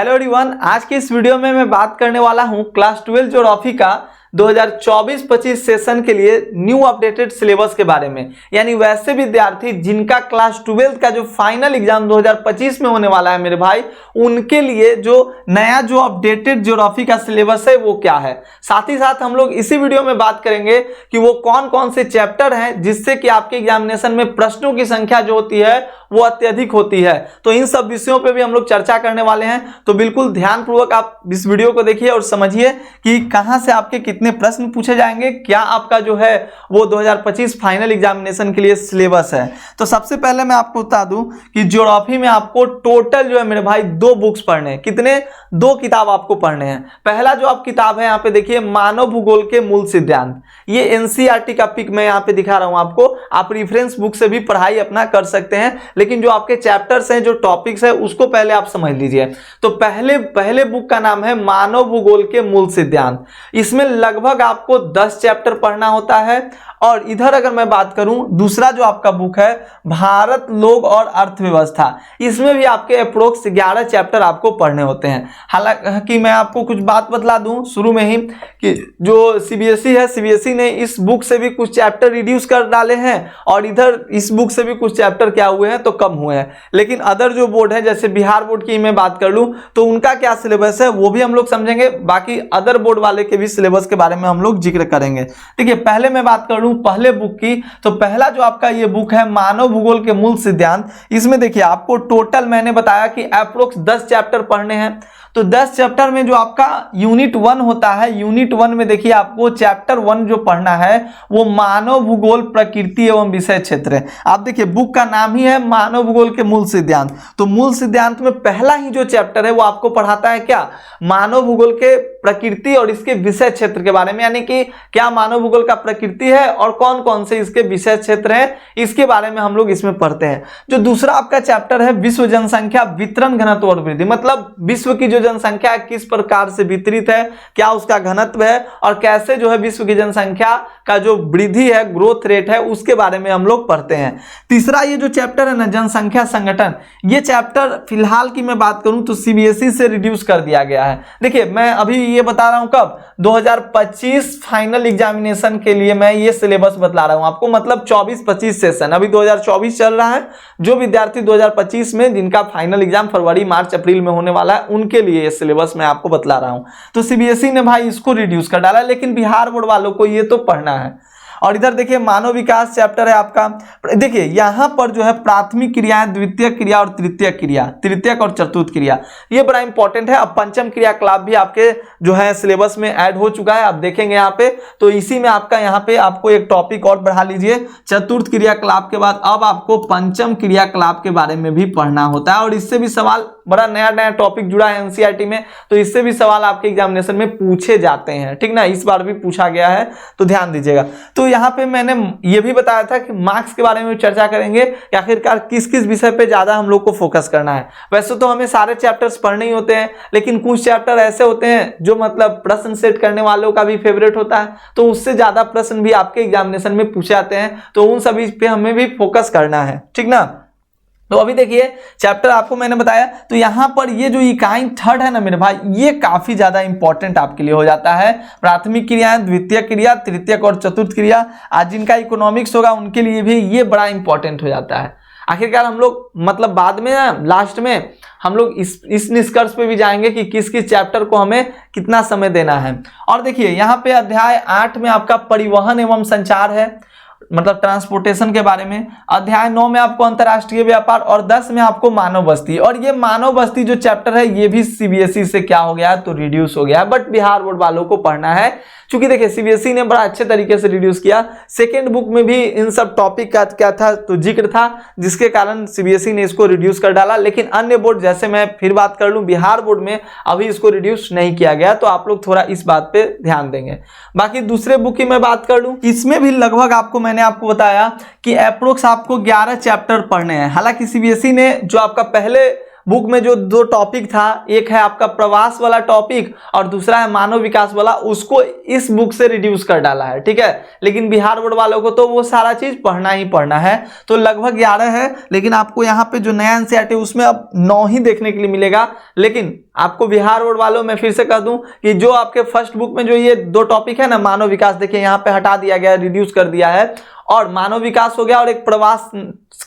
Hello everyone, आज की इस वीडियो में मैं बात करने वाला हूं क्लास 12 ज्योग्राफी का 2024-25 सेशन के लिए न्यू अपडेटेड सिलेबस के बारे में। यानी वैसे विद्यार्थी जिनका क्लास 12 का जो फाइनल एग्जाम 2025 में होने वाला है मेरे भाई, उनके लिए जो नया जो अपडेटेड ज्योग्राफी का सिलेबस है वो क्या है। साथ ही साथ हम लोग इसी वीडियो में बात करेंगे कि वो कौन कौन से चैप्टर हैं जिससे कि आपके एग्जामिनेशन में प्रश्नों की संख्या जो होती है वो अत्यधिक होती है। तो इन सब विषयों पे भी हम लोग चर्चा करने वाले हैं, तो बिल्कुल ध्यानपूर्वक आप इस वीडियो को देखिए और समझिए कि कहां से आपके कितने प्रश्न पूछे जाएंगे, क्या आपका जो है वो 2025 फाइनल एग्जामिनेशन के लिए सिलेबस है। तो सबसे पहले मैं आपको बता दूं कि ज्योग्राफी में आपको टोटल जो है मेरे भाई 2 बुक्स पढ़ने हैं। कितने? 2 किताब आपको पढ़ने हैं। पहला जो आप किताब है यहाँ पे देखिए, मानव भूगोल के मूल सिद्धांत। ये एनसीईआरटी का पिक मैं यहाँ पे दिखा रहा हूं आपको, आप रेफरेंस बुक से भी पढ़ाई अपना कर सकते हैं, लेकिन जो आपके चैप्टर्स हैं, जो टॉपिक्स है, उसको पहले आप समझ लीजिए। तो पहले बुक का नाम है मानव भूगोल के मूल सिद्धांत। इसमें लगभग आपको 10 चैप्टर पढ़ना होता है। और इधर अगर मैं बात करूं, दूसरा जो आपका बुक है भारत, लोग और अर्थव्यवस्था, इसमें भी आपके अप्रोक्स 11 चैप्टर आपको पढ़ने होते हैं। हालांकि मैं आपको कुछ बात बतला दूं शुरू में ही कि जो सीबीएसई है, सीबीएसई ने इस बुक से भी कुछ चैप्टर रिड्यूस कर डाले हैं और इधर इस बुक से भी कुछ चैप्टर क्या हुए हैं तो कम हुए हैं। लेकिन अदर जो बोर्ड है, जैसे बिहार बोर्ड की मैं बात कर लूं तो उनका क्या सिलेबस है वो भी हम लोग समझेंगे। बाकी अदर बोर्ड वाले के भी सिलेबस के बारे में हम लोग जिक्र करेंगे। ठीक है, पहले मैं बात कर लूं पहले बुक की। तो पहला जो आपका ये बुक है मानव भूगोल के मूल सिद्धांत, इसमें देखिए आपको टोटल मैंने बताया कि अप्रोक्स 10 चैप्टर पढ़ने हैं। तो 10 चैप्टर में जो आपका यूनिट 1 होता है, यूनिट 1 में देखिए आपको चैप्टर 1 जो पढ़ना है वो मानव भूगोल, प्रकृति एवं विषय क्षेत्र है। आप देखिए बुक का नाम ही है मानव भूगोल के मूल सिद्धांत। तो मूल सिद्धांत में पहला ही जो चैप्टर है वो आपको पढ़ाता है क्या? मानव भूगोल के प्रकृति और इसके विषय क्षेत्र के बारे में। यानी कि क्या मानव भूगोल का प्रकृति है और कौन कौन से इसके विषय क्षेत्र हैं, इसके बारे में हम लोग इसमें पढ़ते हैं। जो दूसरा आपका चैप्टर है विश्व जनसंख्या, वितरण, घनत्व और वृद्धि, मतलब विश्व की जो जनसंख्या किस प्रकार से वितरित है, क्या उसका घनत्व है और कैसे जो है विश्व की जनसंख्या का जो वृद्धि है, ग्रोथ रेट है, उसके बारे में हम लोग पढ़ते हैं। तीसरा ये जो चैप्टर है ना, जनसंख्या संगठन, ये चैप्टर फिलहाल की मैं बात करूं तो सीबीएसई से रिड्यूस कर दिया गया है। देखिए मैं अभी ये बता रहा हूं कब, 2025 फाइनल एग्जामिनेशन के लिए मैं ये सिलेबस बतला रहा हूं आपको, मतलब 24-25 सेशन। अभी 2024 चल रहा है। जो विद्यार्थी 2025 में जिनका फाइनल एग्जाम फरवरी, मार्च, अप्रैल में होने वाला है, उनके लिए ये सिलेबस मैं आपको बतला रहा हूं। तो सीबीएसई ने भाई इसको रिड्यूस कर डाला, लेकिन बिहार बोर्ड वालों को ये तो पढ़ना है। और इधर देखिए मानव विकास चैप्टर है आपका। देखिए यहां पर जो है प्राथमिक क्रियाएं, द्वितीयक क्रिया और तृतीयक क्रिया, तृतीयक और चतुर्थ क्रिया, ये बड़ा इंपॉर्टेंट है। अब पंचम क्रियाकलाप भी आपके जो है सिलेबस में ऐड हो चुका है, आप देखेंगे यहाँ पे। तो इसी में आपका यहाँ पे आपको एक टॉपिक और बढ़ा लीजिए। चतुर्थ क्रियाकलाप के बाद अब आपको पंचम क्रियाकलाप के बारे में भी पढ़ना होता है, और इससे भी सवाल, बड़ा नया टॉपिक जुड़ा है एनसीईआरटी में, तो इससे भी सवाल आपके एग्जामिनेशन में पूछे जाते हैं। ठीक ना, इस बार भी पूछा गया है, तो ध्यान दीजिएगा। तो यहाँ पे मैंने ये भी बताया था कि मार्क्स के बारे में चर्चा करेंगे कि आखिरकार किस किस विषय पे ज्यादा हम लोग को फोकस करना है। वैसे तो हमें सारे चैप्टर्स पढ़ने ही होते हैं, लेकिन कुछ चैप्टर ऐसे होते हैं जो मतलब प्रश्न सेट करने वालों का भी फेवरेट होता है, तो उससे ज्यादा प्रश्न भी आपके एग्जामिनेशन में पूछे जाते हैं, तो उन सभी पे हमें भी फोकस करना है। ठीक ना। तो अभी देखिए चैप्टर आपको मैंने बताया, तो यहां पर ये जो इकाई थर्ड है ना मेरे भाई, ये काफी ज्यादा इंपॉर्टेंट आपके लिए हो जाता है। प्राथमिक क्रियाएं, द्वितीय क्रिया, तृतीयक और चतुर्थ क्रिया, आज जिनका इकोनॉमिक्स होगा उनके लिए भी ये बड़ा इंपॉर्टेंट हो जाता है। आखिरकार हम लोग मतलब बाद में ना, लास्ट में हम लोग इस निष्कर्ष पे भी जाएंगे कि किस किस चैप्टर को हमें कितना समय देना है। और देखिए यहाँ पे अध्याय 8 में आपका परिवहन एवं संचार है, मतलब ट्रांसपोर्टेशन के बारे में। अध्याय 9 में आपको अंतरराष्ट्रीय व्यापार, और 10 में आपको मानव बस्ती। और ये मानव बस्ती जो चैप्टर है ये भी सीबीएसई से क्या हो गया है तो रिड्यूस हो गया है, बट बिहार बोर्ड वालों को पढ़ना है, क्योंकि देखिए सीबीएसई ने बड़ा अच्छे तरीके से रिड्यूस किया। सेकेंड बुक में भी इन सब टॉपिक का क्या था तो जिक्र था, जिसके कारण सीबीएसई ने इसको रिड्यूस कर डाला। लेकिन अन्य बोर्ड, जैसे मैं फिर बात कर लूं, बिहार बोर्ड में अभी इसको रिड्यूस नहीं किया गया, तो आप लोग थोड़ा इस बात पे ध्यान देंगे। बाकी दूसरे बुक की मैं बात कर लूं, इसमें भी लगभग मैंने आपको बताया कि अप्रोक्स आपको 11 चैप्टर पढ़ने हैं। हालांकि सीबीएसई ने जो आपका पहले बुक में जो दो टॉपिक था, एक है आपका प्रवास वाला टॉपिक और दूसरा है मानव विकास वाला, उसको इस बुक से रिड्यूस कर डाला है, ठीक है। लेकिन बिहार बोर्ड वालों को तो वो सारा चीज पढ़ना ही पढ़ना है, तो लगभग 11 है, लेकिन आपको यहाँ पे जो नया एनसीईआरटी उसमें अब 9 ही देखने के लिए मिलेगा। लेकिन आपको बिहार बोर्ड वालों मैं फिर से कह दूं कि जो आपके फर्स्ट बुक में जो ये दो टॉपिक है ना, मानव विकास, देखिए यहाँ पे हटा दिया गया, रिड्यूस कर दिया है, और मानव विकास हो गया और एक प्रवास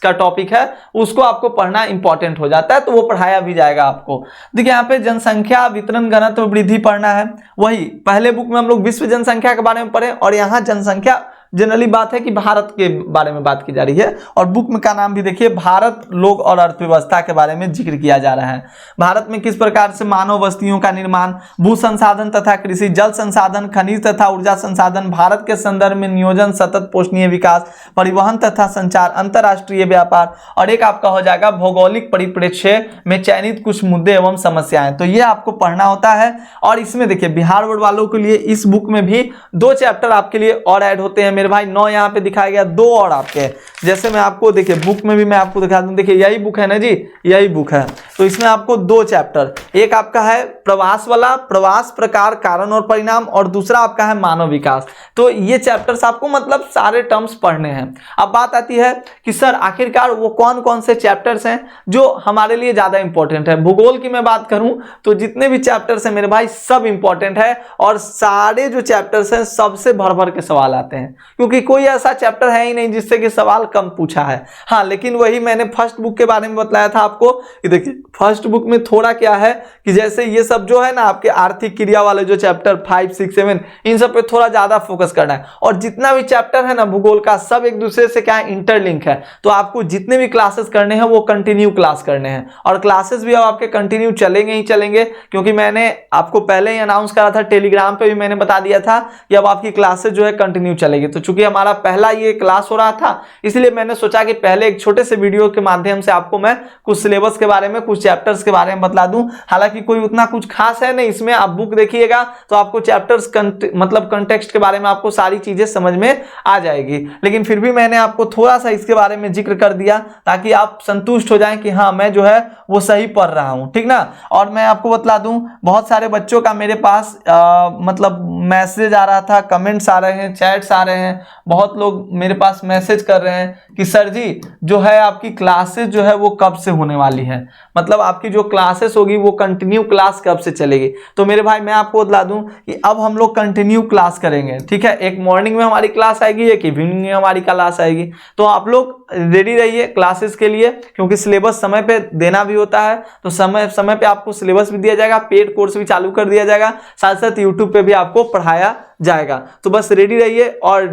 का टॉपिक है, उसको आपको पढ़ना इंपॉर्टेंट हो जाता है, तो वो पढ़ाया भी जाएगा आपको। देखिए यहाँ पे जनसंख्या वितरण घनत्व वृद्धि पढ़ना है, वही पहले बुक में हम लोग विश्व जनसंख्या के बारे में पढ़े, और यहाँ जनसंख्या जनरली बात है कि भारत के बारे में बात की जा रही है, और बुक में का नाम भी देखिए भारत लोक और अर्थव्यवस्था के बारे में जिक्र किया जा रहा है। भारत में किस प्रकार से मानव बस्तियों का निर्माण, भू संसाधन तथा कृषि, जल संसाधन, खनिज तथा ऊर्जा संसाधन, भारत के संदर्भ में नियोजन, सतत पोषणीय विकास, परिवहन तथा संचार, अंतरराष्ट्रीय व्यापार, और एक आपका हो जाएगा भौगोलिक परिप्रेक्ष्य में चयनित कुछ मुद्दे एवं समस्याएं। तो ये आपको पढ़ना होता है। और इसमें देखिए बिहार बोर्ड वालों के लिए इस बुक में भी 2 चैप्टर आपके लिए और ऐड होते हैं मेरे भाई, 9 यहाँ पे दिखाया गया, 2 और आपके, जैसे मैं आपको देखिए बुक में भी मैं आपको दिखा दूं, देखिए यही बुक है ना जी, यही बुक है, तो इसमें आपको 2 चैप्टर, एक आपका है प्रवास वाला, प्रवास प्रकार कारण और परिणाम, और दूसरा आपका है मानव विकास। तो ये चैप्टर्स आपको मतलब सारे टर्म्स पढ़ने हैं। अब बात आती है कि सर आखिरकार वो कौन कौन से चैप्टर्स हैं जो हमारे लिए ज्यादा इंपॉर्टेंट है। भूगोल की मैं बात करूं तो जितने भी चैप्टर्स हैं मेरे भाई सब इंपॉर्टेंट है, और सारे जो चैप्टर्स हैं सबसे भर भर के सवाल आते हैं, क्योंकि कोई ऐसा चैप्टर है ही नहीं जिससे कि सवाल कम पूछा है। हाँ, लेकिन वही मैंने फर्स्ट बुक के बारे में बताया था आपको कि देखिए फर्स्ट बुक में थोड़ा क्या है कि जैसे ये सब जो है ना आपके आर्थिक क्रिया वाले जो चैप्टर 5, 6, 7 इन सब पे थोड़ा ज्यादा फोकस करना है, और जितना भी चैप्टर है ना भूगोल का सब एक दूसरे से क्या है, इंटरलिंक है। तो आपको जितने भी क्लासेस करने हैं वो कंटिन्यू क्लास करने हैं, और क्लासेस भी अब आपके कंटिन्यू चलेंगे ही चलेंगे, क्योंकि मैंने आपको पहले ही अनाउंस करा था, टेलीग्राम पे भी मैंने बता दिया था कि अब आपकी क्लासेस जो है कंटिन्यू चलेगी। तो चूंकि हमारा पहला ये क्लास हो रहा था, इसलिए मैंने सोचा कि पहले एक छोटे से वीडियो के माध्यम से आपको मैं कुछ सिलेबस के बारे में, कुछ चैप्टर्स के बारे में बतला दूं। हालांकि कोई उतना कुछ खास है नहीं इसमें, आप बुक देखिएगा तो आपको चैप्टर्स मतलब कंटेक्स्ट के बारे में आपको सारी चीजें समझ में आ जाएगी, लेकिन फिर भी मैंने आपको थोड़ा सा इसके बारे में जिक्र कर दिया ताकि आप संतुष्ट हो जाएं कि हाँ मैं जो है वो सही पढ़ रहा हूं, ठीक ना। और मैं आपको बतला दूं बहुत सारे बच्चों का मेरे पास मतलब मैसेज आ रहा था, कमेंट्स आ रहे हैं, चैट्स आ रहे हैं, बहुत लोग मेरे पास मैसेज कर रहे हैं कि सर जी जो है आपकी क्लासेस जो है वो कब से होने वाली है, मतलब आपकी जो क्लासेस होगी वो कंटिन्यू क्लास कब से चलेगी। तो मेरे भाई मैं आपको बता दूं कि अब हम लोग कंटिन्यू क्लास करेंगे, ठीक है। एक मॉर्निंग में हमारी क्लास आएगी, एक इवनिंग में हमारी क्लास आएगी, तो आप लोग रेडी रहिए क्लासेस के लिए, क्योंकि सिलेबस समय पे देना भी होता है, तो समय समय पे आपको सिलेबस भी दिया जाएगा, पेड कोर्स भी चालू कर दिया जाएगा, साथ साथ यूट्यूब पे भी आपको पढ़ाया जाएगा। तो बस रेडी रहिए, और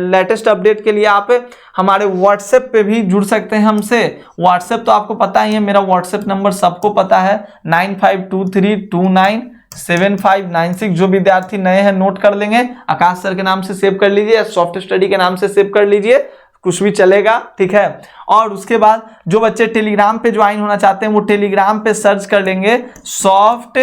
लेटेस्ट अपडेट के लिए आप हमारे व्हाट्सएप पे भी जुड़ सकते हैं हमसे। व्हाट्सएप तो आपको पता ही है, मेरा व्हाट्सएप नंबर सबको पता है 9523297596। जो विद्यार्थी नए हैं नोट कर लेंगे, आकाश सर के नाम से सेव कर लीजिए, सॉफ्ट स्टडी के नाम से सेव कर लीजिए, कुछ भी चलेगा, ठीक है। और उसके बाद जो बच्चे टेलीग्राम पे ज्वाइन होना चाहते हैं वो टेलीग्राम पे सर्च कर लेंगे सॉफ्ट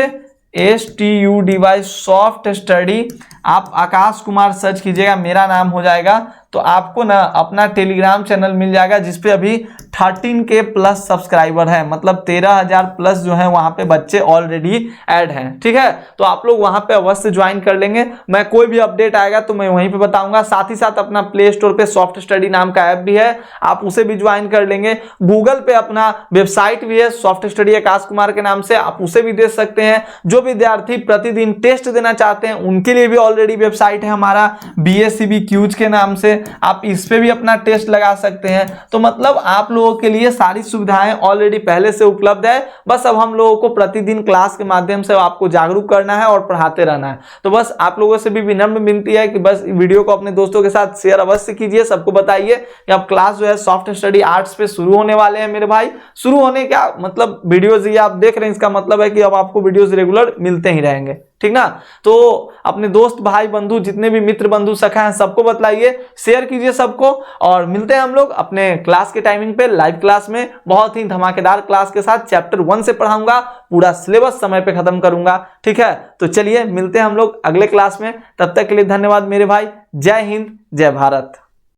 STUDY सॉफ्ट स्टडी, आप आकाश कुमार सर्च कीजिएगा, मेरा नाम हो जाएगा, तो आपको ना अपना टेलीग्राम चैनल मिल जाएगा जिसपे अभी 13K प्लस सब्सक्राइबर है, मतलब 13,000 प्लस जो है वहां पे बच्चे ऑलरेडी ऐड हैं, ठीक है। तो आप लोग वहां पे अवश्य ज्वाइन कर लेंगे, मैं कोई भी अपडेट आएगा तो मैं वहीं पे बताऊंगा। साथ ही साथ अपना प्ले स्टोर पे सॉफ्ट स्टडी नाम का ऐप भी है, आप उसे भी ज्वाइन कर लेंगे। गूगल पे अपना वेबसाइट भी है सॉफ्ट स्टडी आकाश कुमार के नाम से, आप उसे भी दे सकते हैं। जो विद्यार्थी प्रतिदिन टेस्ट देना चाहते हैं उनके लिए भी ऑलरेडी वेबसाइट है हमारा BSCB क्यूज के नाम से, आप इस पे भी अपना टेस्ट लगा सकते हैं। तो मतलब आप लोगों के लिए सारी सुविधाएं ऑलरेडी पहले से उपलब्ध है, बस अब हम लोगों को प्रतिदिन क्लास के माध्यम से आपको जागरूक करना है और पढ़ाते रहना है। तो बस आप लोगों से भी विनम्र विनती है कि बस वीडियो को अपने दोस्तों के साथ शेयर अवश्य कीजिए, सबको बताइए कि अब क्लास जो है सॉफ्ट स्टडी आर्ट्स पे शुरू होने वाले हैं मेरे भाई। शुरू होने क्या मतलब वीडियोज ये आप देख रहे हैं, इसका मतलब है कि अब आपको वीडियोज रेगुलर मिलते ही रहेंगे, ठीक ना। तो अपने दोस्त भाई बंधु जितने भी मित्र बंधु सखा हैं सबको बतलाइए, शेयर कीजिए सबको, और मिलते हैं हम लोग अपने क्लास के टाइमिंग पे लाइव क्लास में। बहुत ही धमाकेदार क्लास के साथ चैप्टर 1 से पढ़ाऊंगा, पूरा सिलेबस समय पे खत्म करूंगा, ठीक है। तो चलिए मिलते हैं हम लोग अगले क्लास में, तब तक के लिए धन्यवाद मेरे भाई। जय हिंद, जय भारत।